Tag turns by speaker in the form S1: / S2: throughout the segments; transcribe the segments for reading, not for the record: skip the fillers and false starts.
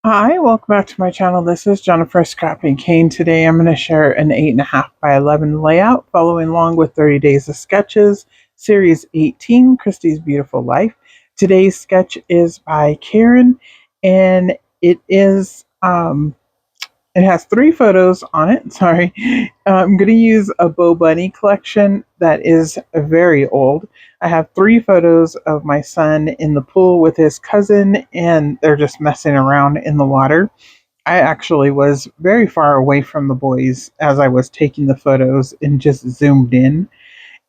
S1: Hi, welcome back to my channel. This is Jennifer Scrappy Kane. Today I'm going to share an 8.5 by 11 layout following along with 30 Days of Sketches, Series 18, Christy's Beautiful Life. Today's sketch is by Karin, and it has 3 photos on it. Sorry. I'm going to use a Bow Bunny collection that is very old. I have 3 photos of my son in the pool with his cousin, and they're just messing around in the water. I actually was very far away from the boys as I was taking the photos and just zoomed in,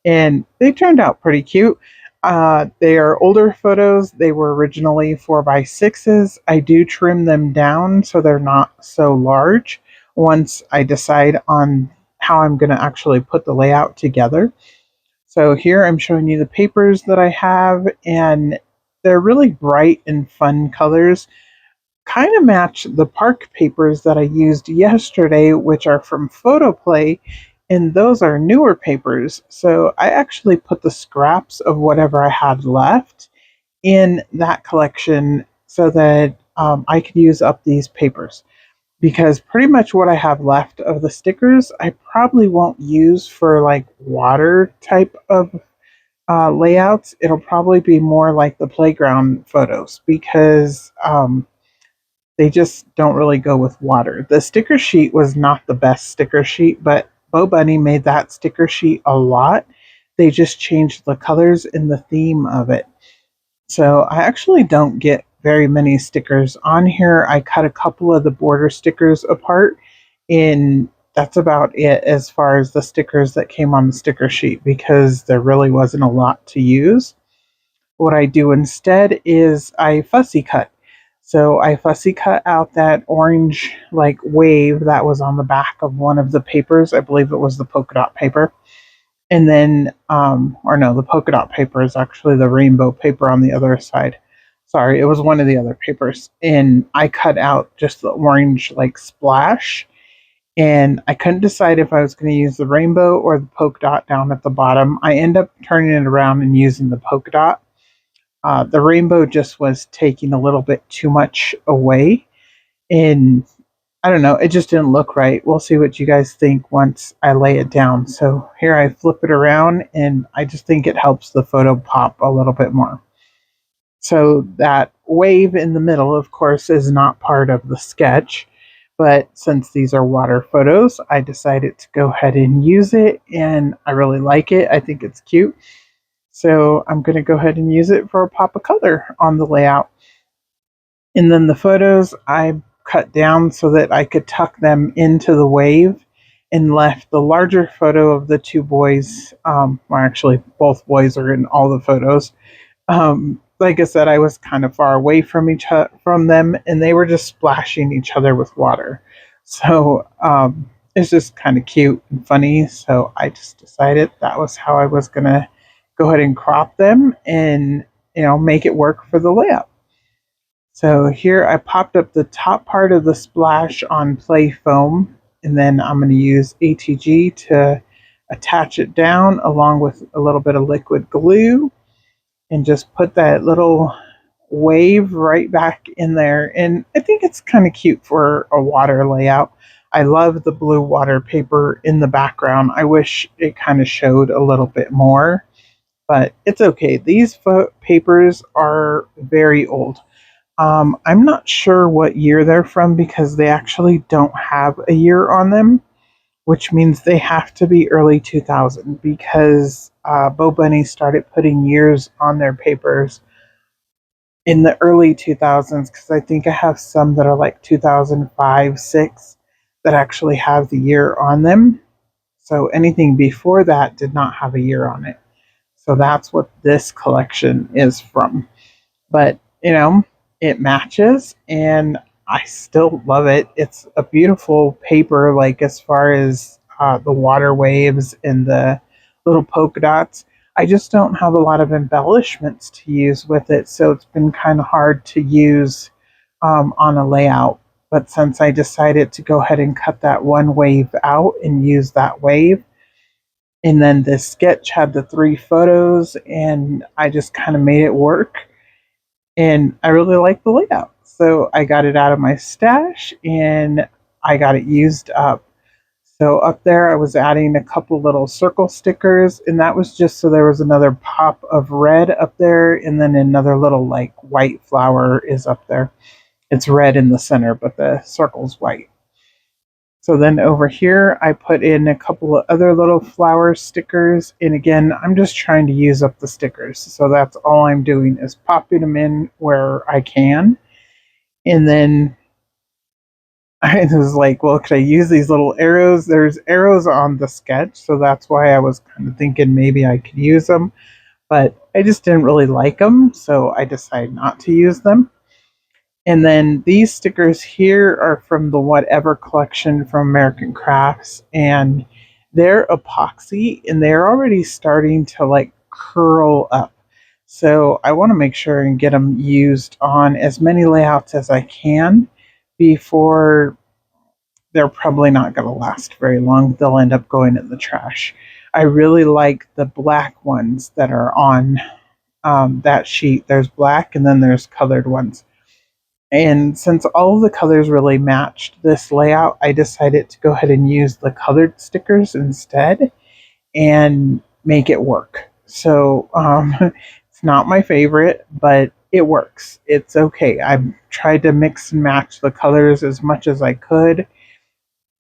S1: and they turned out pretty cute. They are older photos. They were originally 4x6s. I do trim them down so they're not so large once I decide on how I'm going to actually put the layout together. So here I'm showing you the papers that I have, and they're really bright and fun colors. Kind of match the park papers that I used yesterday, which are from Photoplay, and those are newer papers. So I actually put the scraps of whatever I had left in that collection so that I could use up these papers. Because pretty much what I have left of the stickers, I probably won't use for like water type of layouts. It'll probably be more like the playground photos because they just don't really go with water. The sticker sheet was not the best sticker sheet, but Bo Bunny made that sticker sheet a lot. They just changed the colors and the theme of it. So I actually don't get very many stickers on here. I cut a couple of the border stickers apart, and that's about it as far as the stickers that came on the sticker sheet because there really wasn't a lot to use. What I do instead is I fussy cut. So I fussy cut out that orange like wave that was on the back of one of the papers. I believe it was the polka dot paper. And then, or no, the polka dot paper is actually the rainbow paper on the other side. Sorry, it was one of the other papers. And I cut out just the orange like splash. And I couldn't decide if I was going to use the rainbow or the polka dot down at the bottom. I end up turning it around and using the polka dot. The rainbow just was taking a little bit too much away, and I don't know, it just didn't look right. We'll see what you guys think once I lay it down. So here I flip it around, and I just think it helps the photo pop a little bit more. So that wave in the middle, of course, is not part of the sketch, but since these are water photos, I decided to go ahead and use it, and I really like it. I think it's cute. So I'm going to go ahead and use it for a pop of color on the layout. And then the photos I cut down so that I could tuck them into the wave and left the larger photo of the 2 boys. Well, actually, both boys are in all the photos. Like I said, I was kind of far away from them, and they were just splashing each other with water. So it's just kind of cute and funny. So I just decided that was how I was gonna go ahead and crop them and make it work for the layout. So here I popped up the top part of the splash on play foam, and then I'm going to use ATG to attach it down along with a little bit of liquid glue and just put that little wave right back in there. And I think it's kind of cute for a water layout. I love the blue water paper in the background. I wish it kind of showed a little bit more, but it's okay. These papers are very old. I'm not sure what year they're from because they actually don't have a year on them, which means they have to be early 2000 because Bo Bunny started putting years on their papers in the early 2000s because I think I have some that are like 2005, 6 that actually have the year on them. So anything before that did not have a year on it. So that's what this collection is from. But, it matches and I still love it. It's a beautiful paper, like as far as the water waves and the little polka dots. I just don't have a lot of embellishments to use with it, so it's been kind of hard to use on a layout. But since I decided to go ahead and cut that one wave out and use that wave, and then this sketch had the 3 photos, and I just kind of made it work, and I really like the layout. So I got it out of my stash and I got it used up. So up there, I was adding a couple little circle stickers, and that was just so there was another pop of red up there, and then another little like white flower is up there. It's red in the center, but the circle's white. So then over here, I put in a couple of other little flower stickers, and again, I'm just trying to use up the stickers. So that's all I'm doing is popping them in where I can, and then I was like, well, could I use these little arrows? There's arrows on the sketch, so that's why I was kind of thinking maybe I could use them, but I just didn't really like them, so I decided not to use them. And then these stickers here are from the Whatever collection from American Crafts, and they're epoxy and they're already starting to like curl up. So I want to make sure and get them used on as many layouts as I can before they're probably not going to last very long. They'll end up going in the trash. I really like the black ones that are on that sheet. There's black and then there's colored ones. And since all of the colors really matched this layout, I decided to go ahead and use the colored stickers instead and make it work. So it's not my favorite, but it works. It's okay. I tried to mix and match the colors as much as I could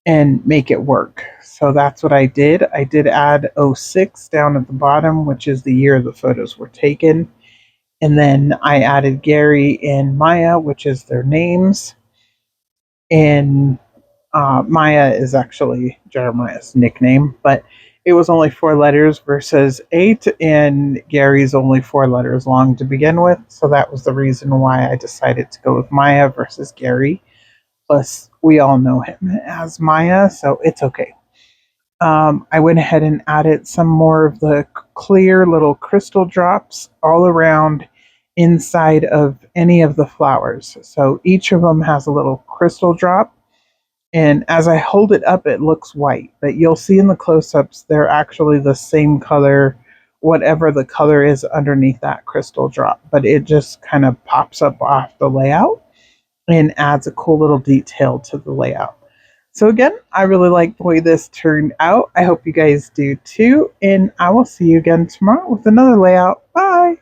S1: and make it work. So that's what I did. I did add '06 down at the bottom, which is the year the photos were taken. And then I added Gary and Maya, which is their names. And Maya is actually Jeremiah's nickname, but it was only 4 letters versus 8, and Gary's only 4 letters long to begin with. So that was the reason why I decided to go with Maya versus Gary. Plus, we all know him as Maya, so it's okay. I went ahead and added some more of the clear little crystal drops all around inside of any of the flowers. So each of them has a little crystal drop. And as I hold it up, it looks white. But you'll see in the close ups, they're actually the same color, whatever the color is underneath that crystal drop. But it just kind of pops up off the layout and adds a cool little detail to the layout. So again, I really like the way this turned out. I hope you guys do too. And I will see you again tomorrow with another layout. Bye!